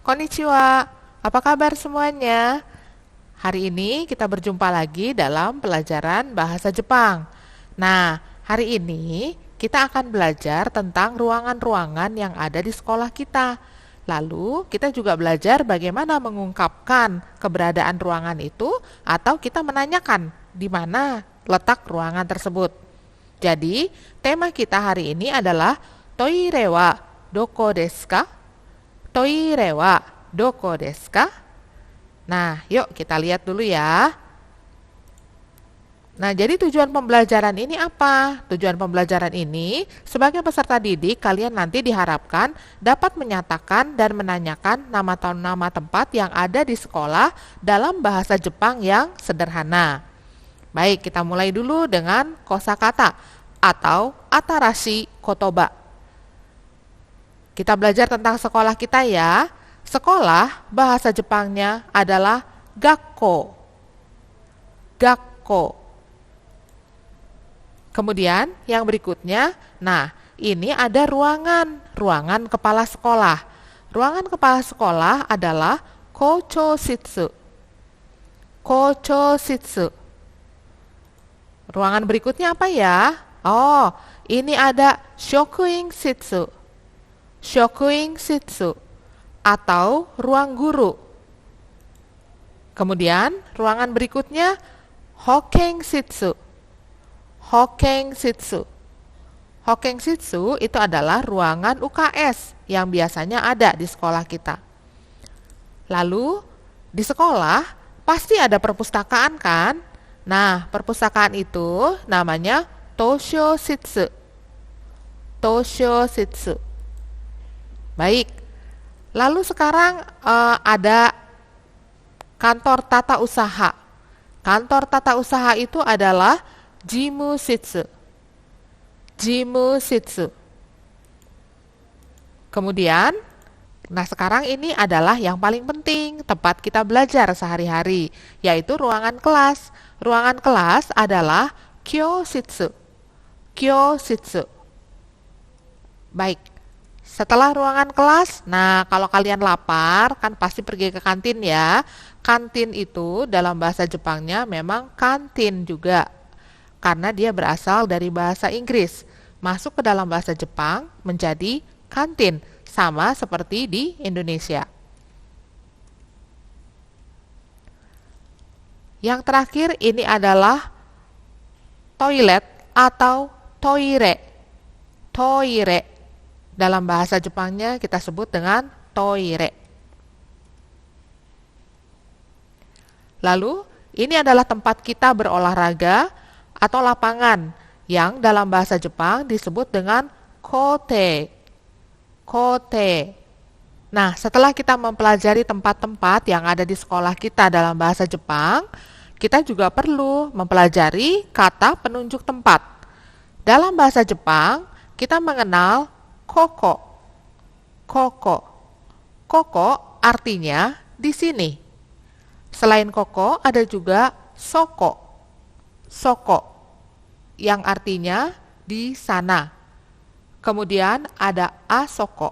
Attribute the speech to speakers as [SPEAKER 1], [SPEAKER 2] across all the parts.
[SPEAKER 1] Konnichiwa, apa kabar semuanya? Hari ini kita berjumpa lagi dalam pelajaran bahasa Jepang. Nah, hari ini kita akan belajar tentang ruangan-ruangan yang ada di sekolah kita. Lalu, kita juga belajar bagaimana mengungkapkan keberadaan ruangan itu atau kita menanyakan di mana letak ruangan tersebut. Jadi, tema kita hari ini adalah Toire wa doko desu ka? Toire wa doko desu ka? Nah, yuk kita lihat dulu ya. Nah, jadi tujuan pembelajaran ini apa? Tujuan pembelajaran ini, sebagai peserta didik, kalian nanti diharapkan dapat menyatakan dan menanyakan nama tempat yang ada di sekolah dalam bahasa Jepang yang sederhana. Baik, kita mulai dulu dengan kosakata atau atarashi kotoba. Kita belajar tentang sekolah kita ya. Sekolah bahasa Jepangnya adalah gakko. Gakko. Kemudian yang berikutnya, nah ini ada ruangan kepala sekolah. Ruangan kepala sekolah adalah kochoshitsu. Kochoshitsu. Ruangan berikutnya apa ya? Oh, ini ada shokuin shitsu. Shokuin shitsu atau ruang guru. Kemudian ruangan berikutnya hoken shitsu. Hoken shitsu. Hoken shitsu itu adalah ruangan UKS yang biasanya ada di sekolah kita. Lalu di sekolah pasti ada perpustakaan kan? Nah, perpustakaan itu namanya Toshio shitsu. Toshio shitsu. Baik, lalu sekarang ada kantor tata usaha. Kantor tata usaha itu adalah jimushitsu. Jimushitsu. Kemudian, nah sekarang ini adalah yang paling penting, tempat kita belajar sehari-hari, yaitu ruangan kelas. Ruangan kelas adalah kyoshitsu. Kyoshitsu. Baik. Setelah ruangan kelas, nah kalau kalian lapar kan pasti pergi ke kantin ya. Kantin itu dalam bahasa Jepangnya memang kantin juga. Karena dia berasal dari bahasa Inggris. Masuk ke dalam bahasa Jepang menjadi kantin. Sama seperti di Indonesia. Yang terakhir ini adalah toilet atau toire. Toire. Dalam bahasa Jepangnya kita sebut dengan toire. Lalu, ini adalah tempat kita berolahraga atau lapangan yang dalam bahasa Jepang disebut dengan kote. Kote. Nah, setelah kita mempelajari tempat-tempat yang ada di sekolah kita dalam bahasa Jepang, kita juga perlu mempelajari kata penunjuk tempat. Dalam bahasa Jepang, kita mengenal koko. Koko. Koko artinya di sini. Selain koko ada juga soko. Soko yang artinya di sana. Kemudian ada asoko.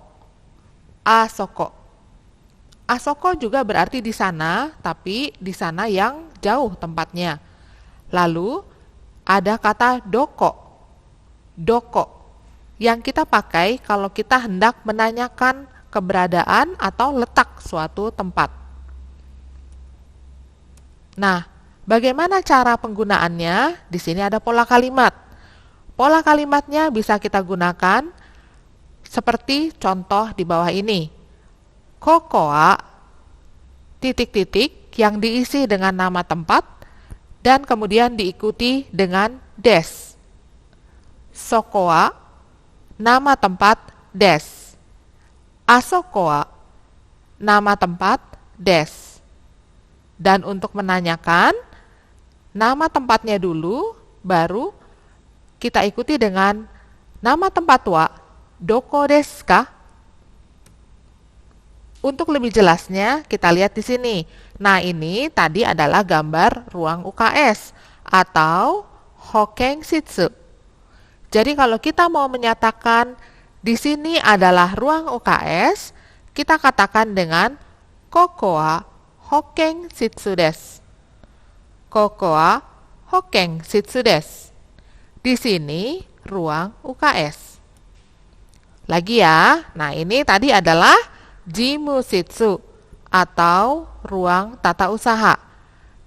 [SPEAKER 1] Asoko. Asoko juga berarti di sana, tapi di sana yang jauh tempatnya. Lalu ada kata doko. Doko yang kita pakai kalau kita hendak menanyakan keberadaan atau letak suatu tempat. Nah, bagaimana cara penggunaannya? Di sini ada pola kalimat. Pola kalimatnya bisa kita gunakan seperti contoh di bawah ini. Kokoa titik-titik yang diisi dengan nama tempat dan kemudian diikuti dengan des. Sokoa nama tempat des. Asokoa nama tempat des. Dan untuk menanyakan nama tempatnya dulu, baru kita ikuti dengan nama tempat wa doko desu ka? Untuk lebih jelasnya kita lihat di sini. Nah, ini tadi adalah gambar ruang UKS atau hoken shitsu. Jadi kalau kita mau menyatakan di sini adalah ruang UKS, kita katakan dengan koko wa hokken shitsu desu. Koko wa hokken shitsu desu. Di sini ruang UKS. Lagi ya. Nah, ini tadi adalah jimushitsu atau ruang tata usaha.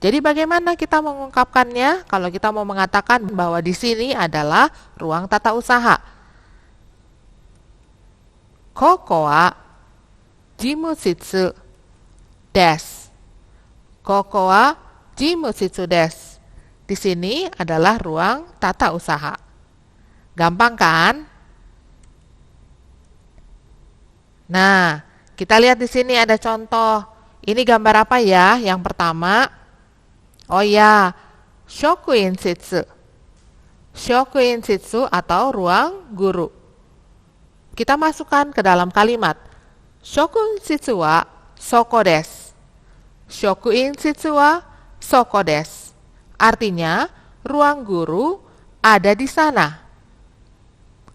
[SPEAKER 1] Jadi bagaimana kita mengungkapkannya kalau kita mau mengatakan bahwa di sini adalah ruang tata usaha? Koko wa jimushitsu desu. Koko wa jimushitsu desu. Di sini adalah ruang tata usaha. Gampang kan? Nah, kita lihat di sini ada contoh. Ini gambar apa ya? Yang pertama, oh ya, shokuin shitsu. Shokuin shitsu atau ruang guru. Kita masukkan ke dalam kalimat. Shokuin shitsu wa soko desu. Shokuin shitsu wa soko desu. Artinya, ruang guru ada di sana.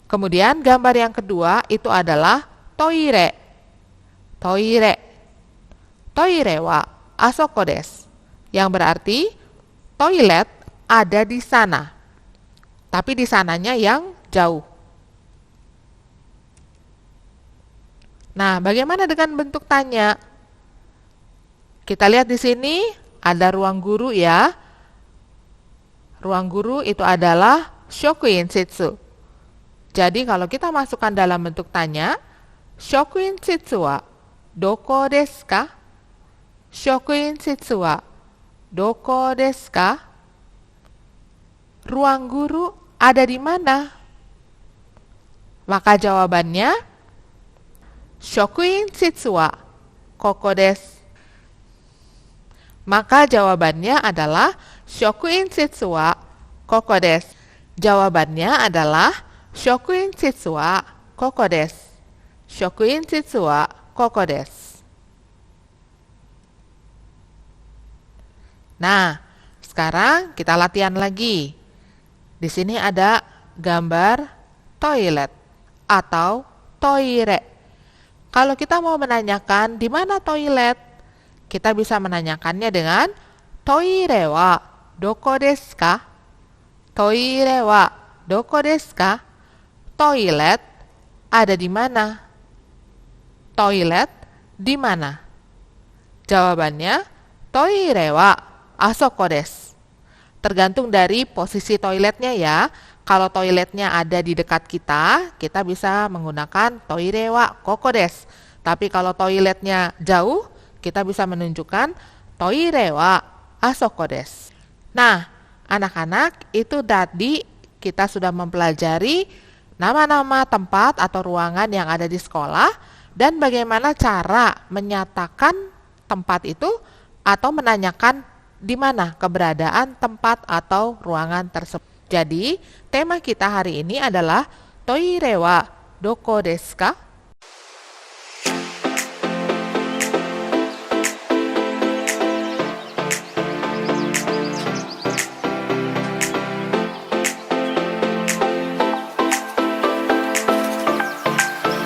[SPEAKER 1] Kemudian gambar yang kedua itu adalah toire. Toire. Toire wa asoko desu. Yang berarti toilet ada di sana. Tapi di sananya yang jauh. Nah, bagaimana dengan bentuk tanya? Kita lihat di sini ada ruang guru ya. Ruang guru itu adalah shokuin shitsu. Jadi kalau kita masukkan dalam bentuk tanya, shokuin shitsu wa doko desu ka? Shokuin shitsu wa doko desu ka? Ruang guru ada di mana? Maka jawabannya shokuin shitsu wa koko desu. Maka jawabannya adalah shokuin shitsu wa koko desu. Jawabannya adalah shokuin shitsu wa koko desu. Shokuin shitsu wa koko desu. Nah, sekarang kita latihan lagi. Di sini ada gambar toilet atau toire. Kalau kita mau menanyakan di mana toilet, kita bisa menanyakannya dengan toire wa doko desu ka? Toire wa doko desu ka? Toilet ada di mana? Toilet di mana? Jawabannya toire wa asoko desu. Tergantung dari posisi toiletnya ya. Kalau toiletnya ada di dekat kita, kita bisa menggunakan toire wa koko desu. Tapi kalau toiletnya jauh, kita bisa menunjukkan toire wa asoko desu. Nah, anak-anak, itu tadi kita sudah mempelajari nama-nama tempat atau ruangan yang ada di sekolah dan bagaimana cara menyatakan tempat itu atau menanyakan di mana keberadaan tempat atau ruangan tersebut. Jadi, tema kita hari ini adalah toire wa doko desu ka?